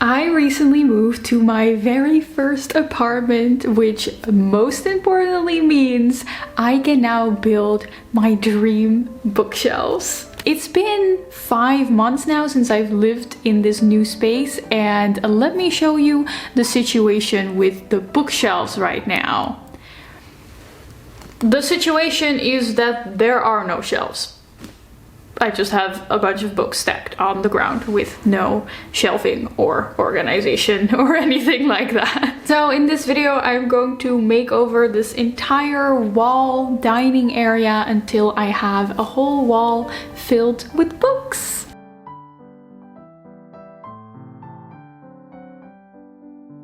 I recently moved to my very first apartment, which most importantly means I can now build my dream bookshelves. It's been 5 months now since I've lived in this new space, and let me show you the situation with the bookshelves right now. The situation is that there are no shelves. I just have a bunch of books stacked on the ground with no shelving or organization or anything like that. So in this video, I'm going to make over this entire wall dining area until I have a whole wall filled with books.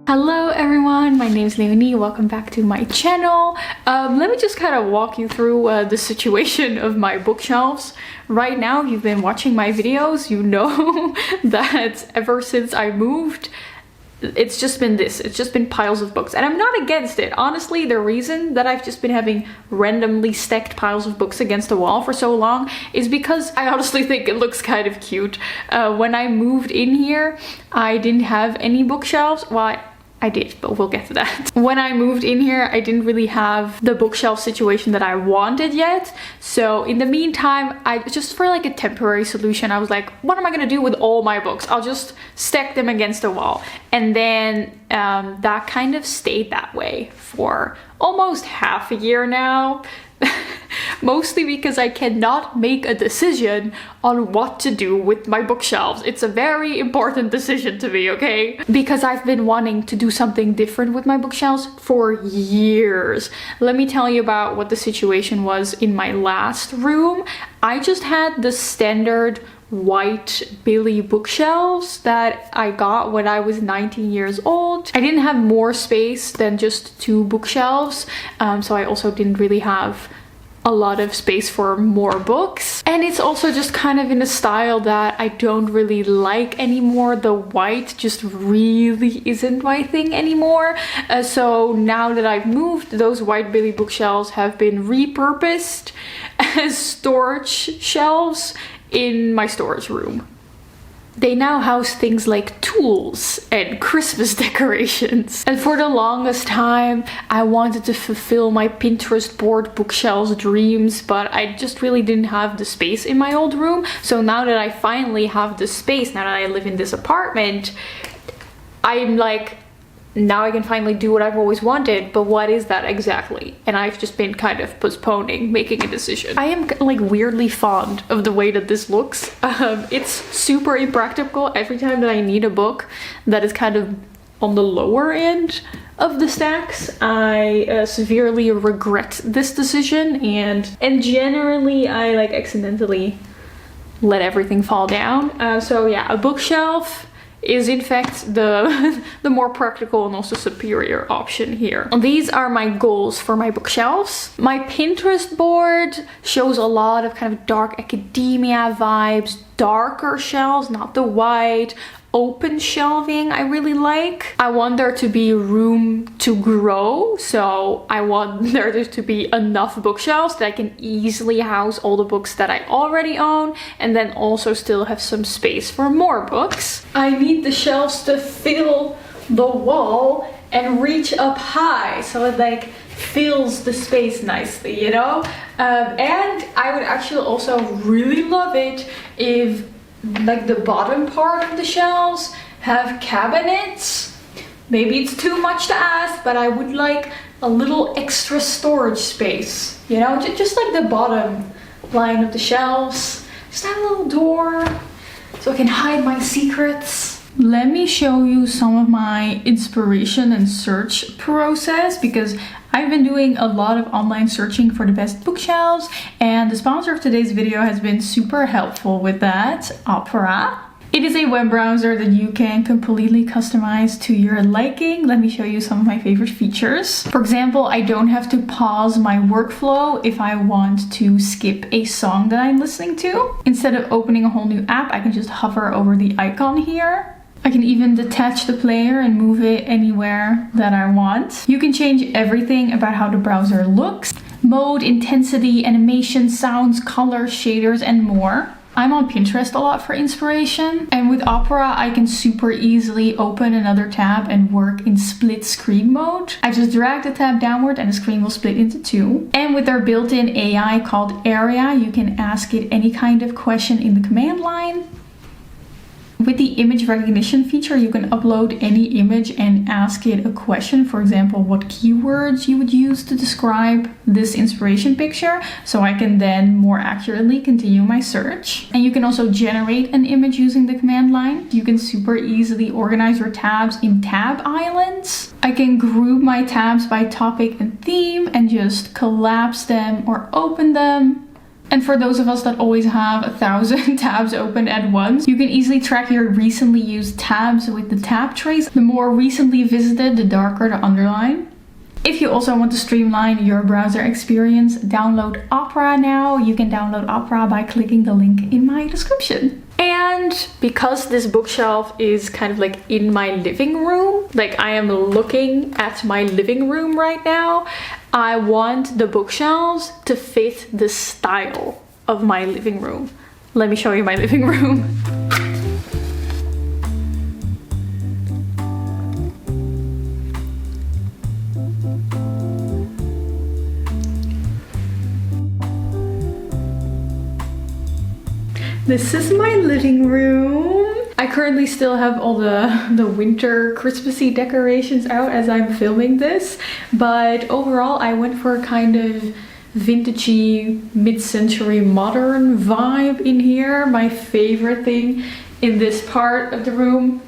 Hello everyone, my name is Leonie, welcome back to my channel. Let me just kind of walk you through the situation of my bookshelves. Right now, if you've been watching my videos, you know that ever since I moved, it's just been this. It's just been piles of books, and I'm not against it. Honestly, the reason that I've just been having randomly stacked piles of books against the wall for so long is because I honestly think it looks kind of cute. When I moved in here, I didn't have any bookshelves. Well, I did, but we'll get to that. When I moved in here, I didn't really have the bookshelf situation that I wanted yet. So in the meantime, I just, for like a temporary solution, I was like, what am I gonna do with all my books? I'll just stack them against the wall. And then that kind of stayed that way for almost half a year now. Mostly because I cannot make a decision on what to do with my bookshelves. It's a very important decision to me, okay? Because I've been wanting to do something different with my bookshelves for years. Let me tell you about what the situation was in my last room. I just had the standard white Billy bookshelves that I got when I was 19 years old. I didn't have more space than just 2 bookshelves, so I also didn't really have a lot of space for more books. And it's also just kind of in a style that I don't really like anymore. The white just really isn't my thing anymore. So now that I've moved, those white Billy bookshelves have been repurposed as storage shelves in my storage room. They now house things like tools and Christmas decorations. And for the longest time, I wanted to fulfill my Pinterest board bookshelves dreams, but I just really didn't have the space in my old room. So now that I finally have the space, now that I live in this apartment, I'm like, now I can finally do what I've always wanted, but what is that exactly? And I've just been kind of postponing making a decision. I am like weirdly fond of the way that this looks. It's super impractical. Every time that I need a book that is kind of on the lower end of the stacks, I severely regret this decision, and generally I like accidentally let everything fall down. So yeah, a bookshelf is in fact the more practical and also superior option here. These are my goals for my bookshelves. My Pinterest board shows a lot of kind of dark academia vibes, darker shelves, not the white, open shelving I really like. I want there to be room to grow, so I want there to be enough bookshelves that I can easily house all the books that I already own, and then also still have some space for more books. I need the shelves to fill the wall and reach up high so it like fills the space nicely, you know? And I would actually also really love it if like the bottom part of the shelves have cabinets. Maybe it's too much to ask, but I would like a little extra storage space, you know, just like the bottom line of the shelves. Just have a little door so I can hide my secrets. Let me show you some of my inspiration and search process, because I've been doing a lot of online searching for the best bookshelves, and the sponsor of today's video has been super helpful with that, Opera. It is a web browser that you can completely customize to your liking. Let me show you some of my favorite features. For example, I don't have to pause my workflow if I want to skip a song that I'm listening to. Instead of opening a whole new app, I can just hover over the icon here. I can even detach the player and move it anywhere that I want. You can change everything about how the browser looks: mode, intensity, animation, sounds, colors, shaders, and more. I'm on Pinterest a lot for inspiration, and with Opera I can super easily open another tab and work in split screen mode. I just drag the tab downward and the screen will split into two. And with their built-in AI called Area, you can ask it any kind of question in the command line. With the image recognition feature, you can upload any image and ask it a question. For example, what keywords you would use to describe this inspiration picture, so I can then more accurately continue my search. And you can also generate an image using the command line. You can super easily organize your tabs in tab islands. I can group my tabs by topic and theme and just collapse them or open them. And for those of us that always have 1,000 tabs open at once, you can easily track your recently used tabs with the tab trace. The more recently visited, the darker the underline. If you also want to streamline your browser experience, download Opera now. You can download Opera by clicking the link in my description. And because this bookshelf is kind of like in my living room, like I am looking at my living room right now, I want the bookshelves to fit the style of my living room. Let me show you my living room. This is my living room. I currently still have all the winter Christmassy decorations out as I'm filming this, but overall I went for a kind of vintagey, mid-century modern vibe in here. My favorite thing in this part of the room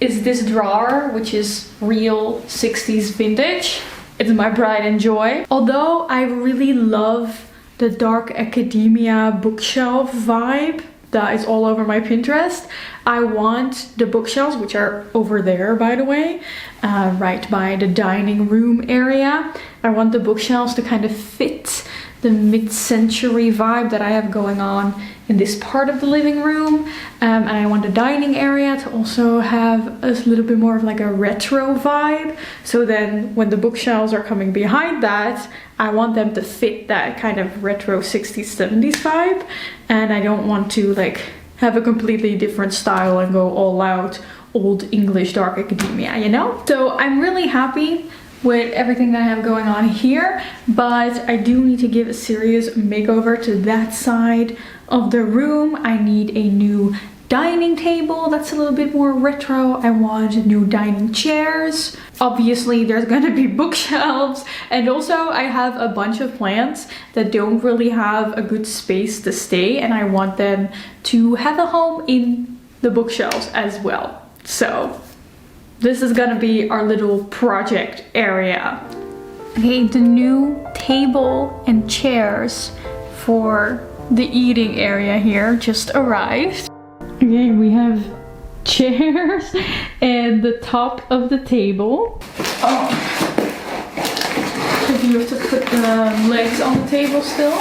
is this drawer, which is real 60s vintage. It's my pride and joy. Although I really love the dark academia bookshelf vibe that is all over my Pinterest, I want the bookshelves, which are over there by the way, right by the dining room area, I want the bookshelves to kind of fit the mid-century vibe that I have going on in this part of the living room, and I want the dining area to also have a little bit more of like a retro vibe, so then when the bookshelves are coming behind that, I want them to fit that kind of retro 60s 70s vibe, and I don't want to like have a completely different style and go all out old English dark academia, you know? So I'm really happy with everything that I have going on here, but I do need to give a serious makeover to that side of the room. I need a new dining table that's a little bit more retro. I want new dining chairs. Obviously there's gonna be bookshelves, and also I have a bunch of plants that don't really have a good space to stay, and I want them to have a home in the bookshelves as well. So this is gonna be our little project area. Okay, the new table and chairs for the eating area here just arrived. Okay, we have chairs and the top of the table. Oh, so you have to put the legs on the table still.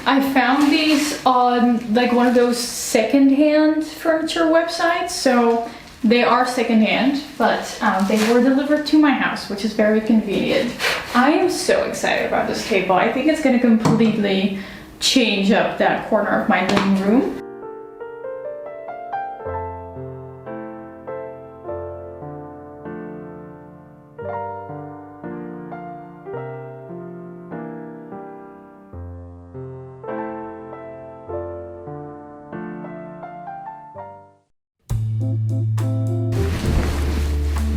I found these on like one of those secondhand furniture websites, so they are secondhand, but they were delivered to my house, which is very convenient. I am so excited about this table. I think it's going to completely change up that corner of my living room.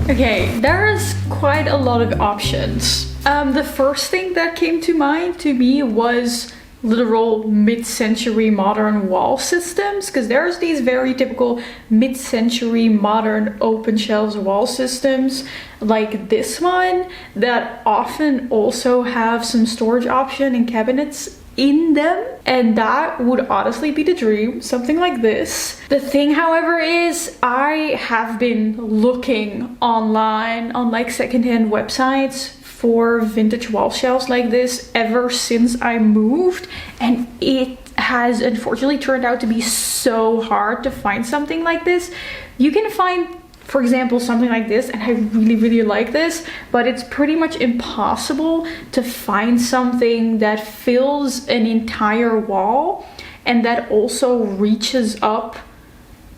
Okay, there's quite a lot of options. The first thing that came to mind to me was literal mid-century modern wall systems, because there's these very typical mid-century modern open shelves wall systems like this one that often also have some storage option and cabinets in them, and that would honestly be the dream, something like this. The thing, however, is I have been looking online on like secondhand websites for vintage wall shelves like this ever since I moved, and it has unfortunately turned out to be so hard to find something like this. You can find for example, something like this, and I really like this, but it's pretty much impossible to find something that fills an entire wall and that also reaches up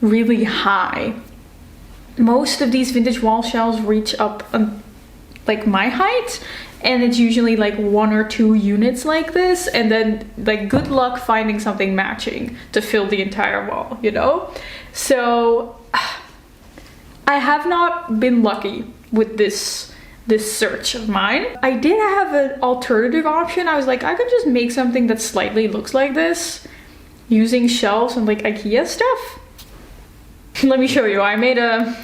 really high. Most of these vintage wall shelves reach up like my height, and it's usually like 1 or 2 units like this, and then like good luck finding something matching to fill the entire wall, you know? So I have not been lucky with this search of mine. I did have an alternative option. I was like, I could just make something that slightly looks like this using shelves and like IKEA stuff. Let me show you. I made a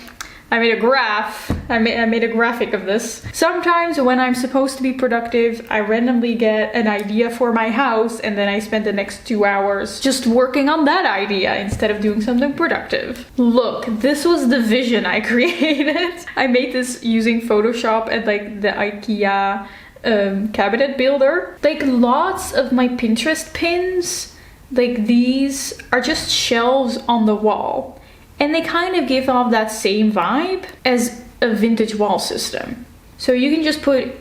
graph. I made a graphic of this. Sometimes when I'm supposed to be productive, I randomly get an idea for my house, and then I spend the next 2 hours just working on that idea instead of doing something productive. Look, this was the vision I created. I made this using Photoshop and like the IKEA cabinet builder. Like lots of my Pinterest pins, like these are just shelves on the wall. And they kind of give off that same vibe as a vintage wall system. So you can just put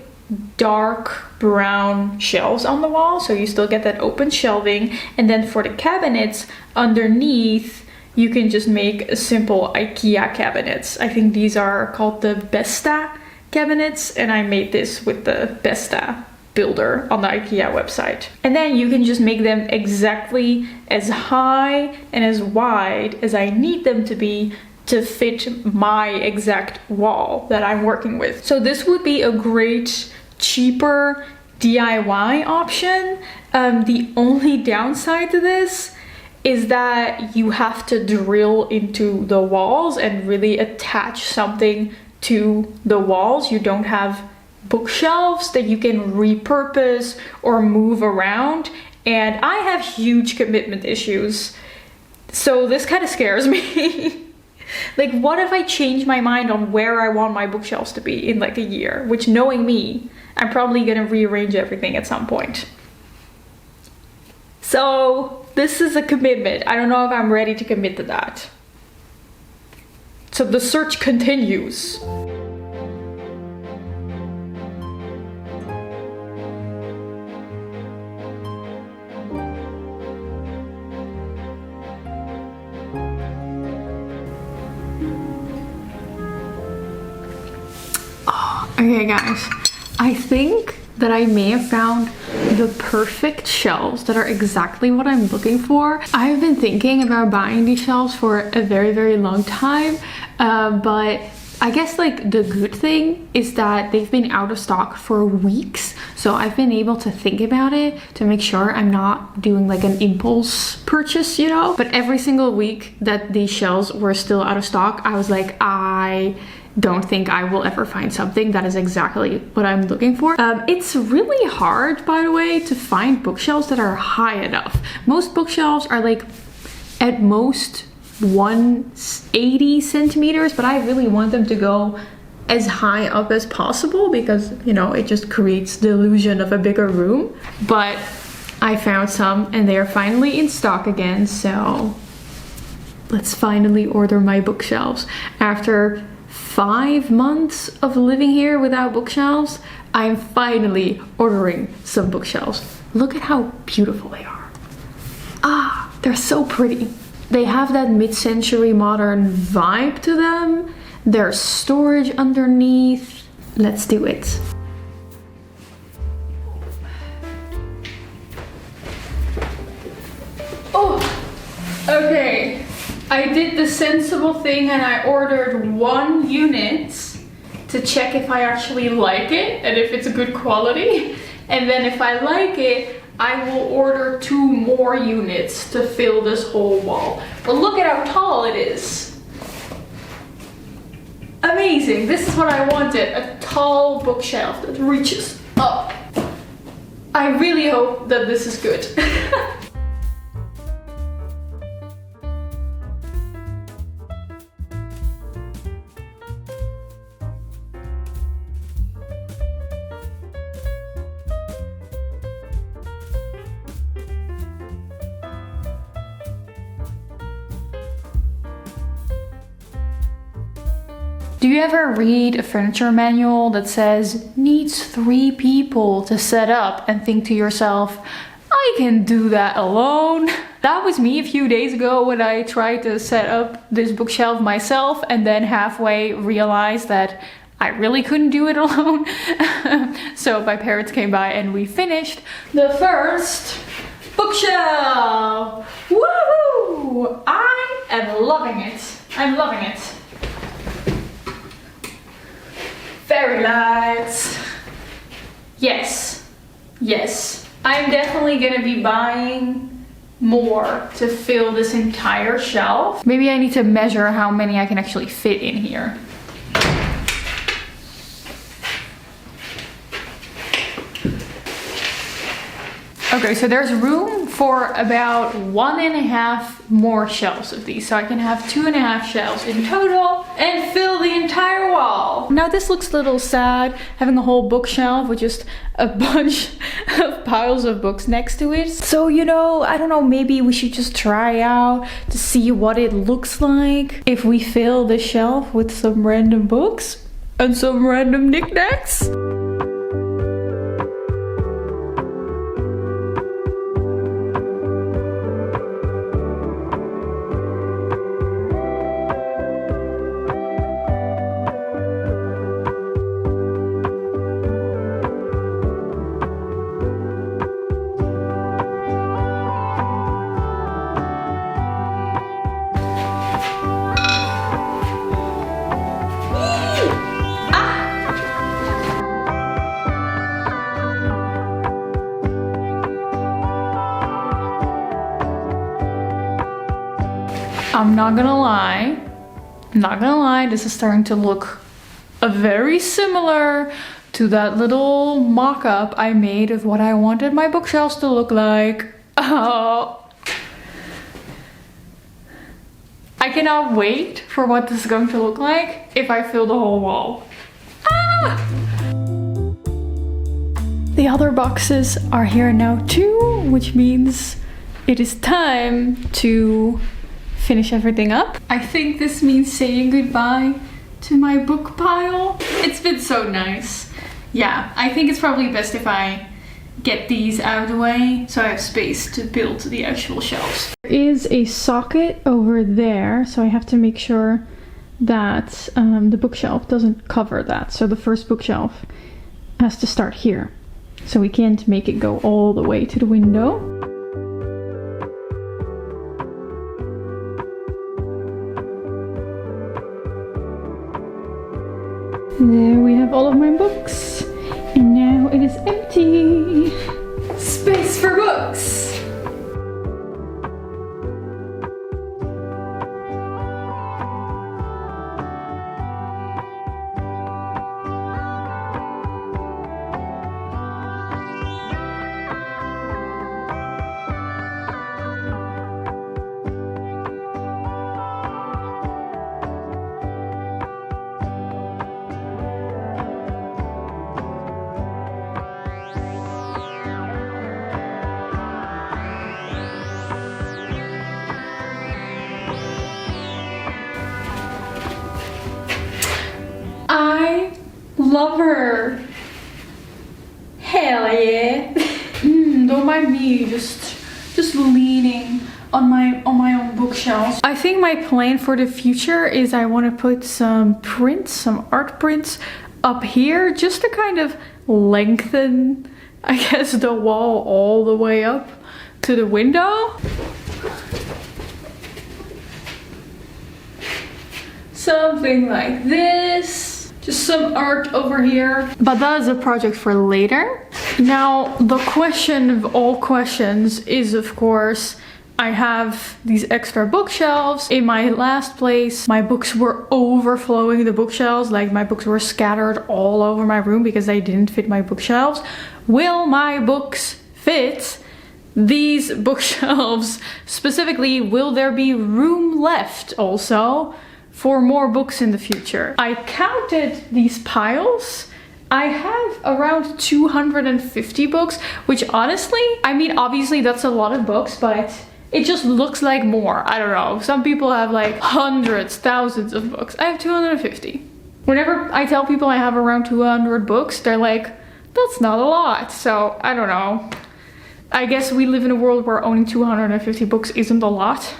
dark brown shelves on the wall, so you still get that open shelving. And then for the cabinets underneath, you can just make a simple IKEA cabinets. I think these are called the Besta cabinets, and I made this with the Besta builder on the IKEA website. And then you can just make them exactly as high and as wide as I need them to be to fit my exact wall that I'm working with. So this would be a great, cheaper DIY option. The only downside to this is that you have to drill into the walls and really attach something to the walls. You don't have bookshelves that you can repurpose or move around, and I have huge commitment issues, so this kind of scares me. Like, what if I change my mind on where I want my bookshelves to be in like a year, which, knowing me, I'm probably gonna rearrange everything at some point. So this is a commitment. I don't know if I'm ready to commit to that. So the search continues. Okay guys, I think that I may have found the perfect shelves that are exactly what I'm looking for. I've been thinking about buying these shelves for a very long time, but I guess like the good thing is that they've been out of stock for weeks, so I've been able to think about it to make sure I'm not doing like an impulse purchase, you know? But every single week that these shelves were still out of stock, I was like, I don't think I will ever find something that is exactly what I'm looking for. It's really hard, by the way, to find bookshelves that are high enough. Most bookshelves are like at most 180 centimeters, but I really want them to go as high up as possible because, you know, it just creates the illusion of a bigger room. But I found some and they are finally in stock again, so let's finally order my bookshelves. After 5 months of living here without bookshelves, I'm finally ordering some bookshelves. Look at how beautiful they are. Ah, they're so pretty. They have that mid-century modern vibe to them. There's storage underneath. Let's do it. Oh, okay. I did the sensible thing and I ordered 1 unit to check if I actually like it and if it's a good quality. And then if I like it, I will order 2 more units to fill this whole wall. But look at how tall it is. Amazing. This is what I wanted. A tall bookshelf that reaches up. I really hope that this is good. Do you ever read a furniture manual that says needs 3 people to set up and think to yourself, I can do that alone? That was me a few days ago when I tried to set up this bookshelf myself and then halfway realized that I really couldn't do it alone. So my parents came by and we finished the first bookshelf. Woohoo! I am loving it. I'm loving it. Fairy lights. Yes. Yes. I'm definitely gonna be buying more to fill this entire shelf. Maybe I need to measure how many I can actually fit in here. Okay, so there's room for about 1.5 more shelves of these. So I can have 2.5 shelves in total and fill the entire wall. Now this looks a little sad, having a whole bookshelf with just a bunch of piles of books next to it. So, you know, I don't know, maybe we should just try out to see what it looks like if we fill the shelf with some random books and some random knickknacks. I'm not gonna lie, this is starting to look very similar to that little mock-up I made of what I wanted my bookshelves to look like. Oh. I cannot wait for what this is going to look like if I fill the whole wall. Ah! The other boxes are here now too, which means it is time to finish everything up. I think this means saying goodbye to my book pile. It's been so nice. Yeah, I think it's probably best if I get these out of the way so I have space to build the actual shelves. There is a socket over there, so I have to make sure that the bookshelf doesn't cover that. So the first bookshelf has to start here. So we can't make it go all the way to the window. There we have all of my books, and now it is empty. Space for books! I love her. Hell yeah. Don't mind me just leaning on my own bookshelves. I think my plan for the future is I want to put some prints, some art prints up here just to kind of lengthen, I guess, the wall all the way up to the window. Something like this. Just some art over here. But that is a project for later. Now, the question of all questions is, of course, I have these extra bookshelves. In my last place, my books were overflowing the bookshelves. Like, my books were scattered all over my room because they didn't fit my bookshelves. Will my books fit these bookshelves? Specifically, will there be room left also for more books in the future? I counted these piles. I have around 250 books, which honestly, I mean, obviously that's a lot of books, but it just looks like more. I don't know. Some people have like hundreds, thousands of books. I have 250. Whenever I tell people I have around 200 books, they're like, that's not a lot. So I don't know. I guess we live in a world where owning 250 books isn't a lot.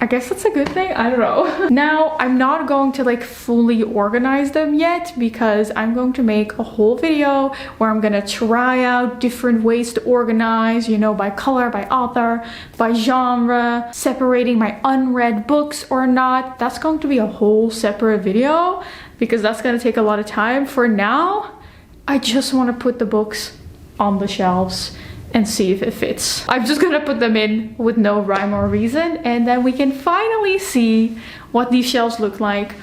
I guess that's a good thing. I don't know. Now, I'm not going to like fully organize them yet because I'm going to make a whole video where I'm gonna try out different ways to organize, you know, by color, by author, by genre, separating my unread books or not. That's going to be a whole separate video because that's gonna take a lot of time. For now, I just want to put the books on the shelves and see if it fits. I'm just gonna put them in with no rhyme or reason, and then we can finally see what these shelves look like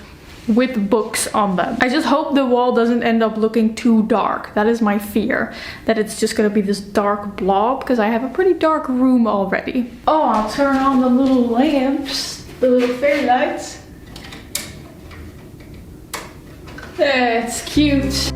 with books on them. I just hope the wall doesn't end up looking too dark. That is my fear, that it's just gonna be this dark blob because I have a pretty dark room already. Oh, I'll turn on the little lamps, the little fairy lights. That's cute.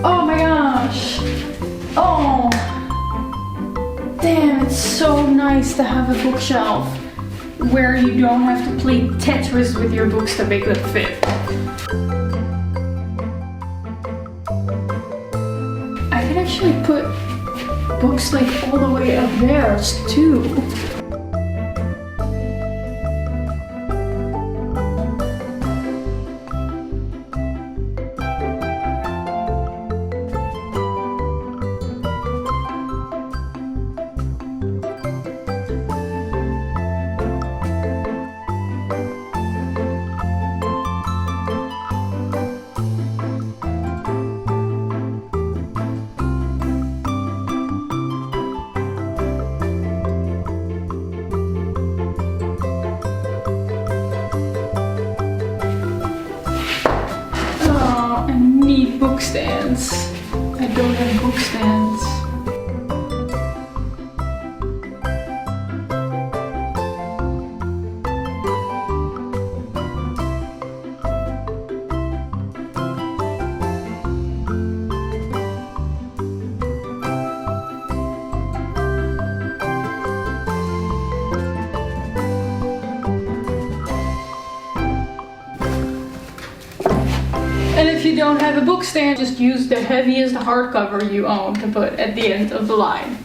Oh my gosh. Oh. Damn, it's so nice to have a bookshelf where you don't have to play Tetris with your books to make them fit. I can actually put books like all the way up there too. Book stands. I don't have book stands. And if you don't have a book stand, just use the heaviest hardcover you own to put at the end of the line.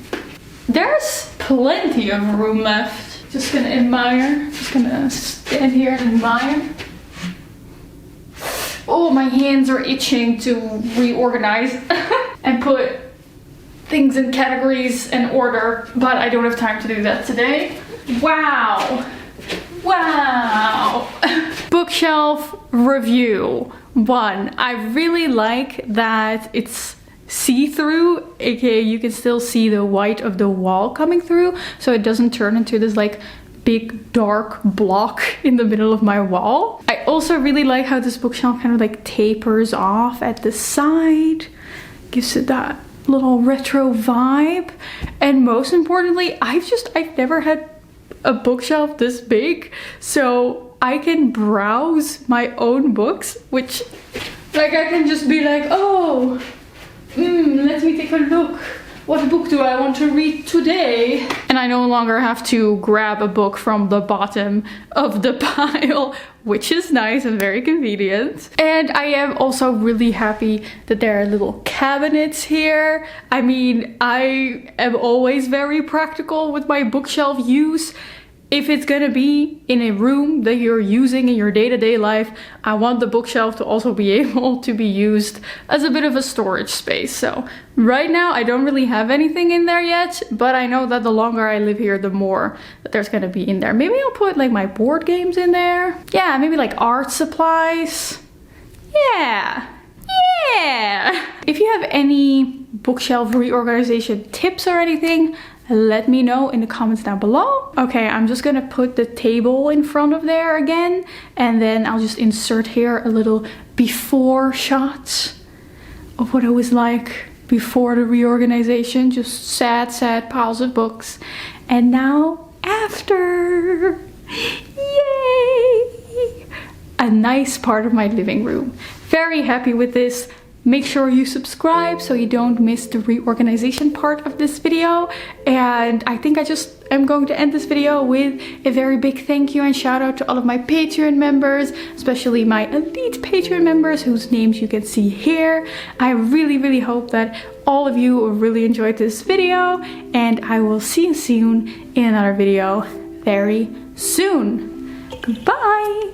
There's plenty of room left. Just gonna admire. Just gonna stand here and admire. Oh, my hands are itching to reorganize and put things in categories and order, but I don't have time to do that today. Wow. Wow. Bookshelf review. 1, I really like that it's see-through, aka you can still see the white of the wall coming through, so it doesn't turn into this like big dark block in the middle of my wall. I also really like how this bookshelf kind of like tapers off at the side, gives it that little retro vibe. And most importantly, I've never had a bookshelf this big, so I can browse my own books, which like I can just be like, oh, let me take a look. What book do I want to read today? And I no longer have to grab a book from the bottom of the pile, which is nice and very convenient. And I am also really happy that there are little cabinets here. I mean, I am always very practical with my bookshelf use. If it's gonna be in a room that you're using in your day-to-day life, I want the bookshelf to also be able to be used as a bit of a storage space. So right now I don't really have anything in there yet, but I know that the longer I live here, the more that there's gonna be in there. Maybe I'll put like my board games in there. Yeah, maybe like art supplies. Yeah. If you have any bookshelf reorganization tips or anything, let me know in the comments down below. Okay, I'm just gonna put the table in front of there again, and then I'll just insert here a little before shot of what it was like before the reorganization, just sad piles of books. And now after, yay! A nice part of my living room. Very happy with this. Make sure you subscribe so you don't miss the reorganization part of this video. And I think I just am going to end this video with a very big thank you and shout out to all of my Patreon members, especially my elite Patreon members whose names you can see here. I really hope that all of you really enjoyed this video, and I will see you soon in another video very soon. Goodbye!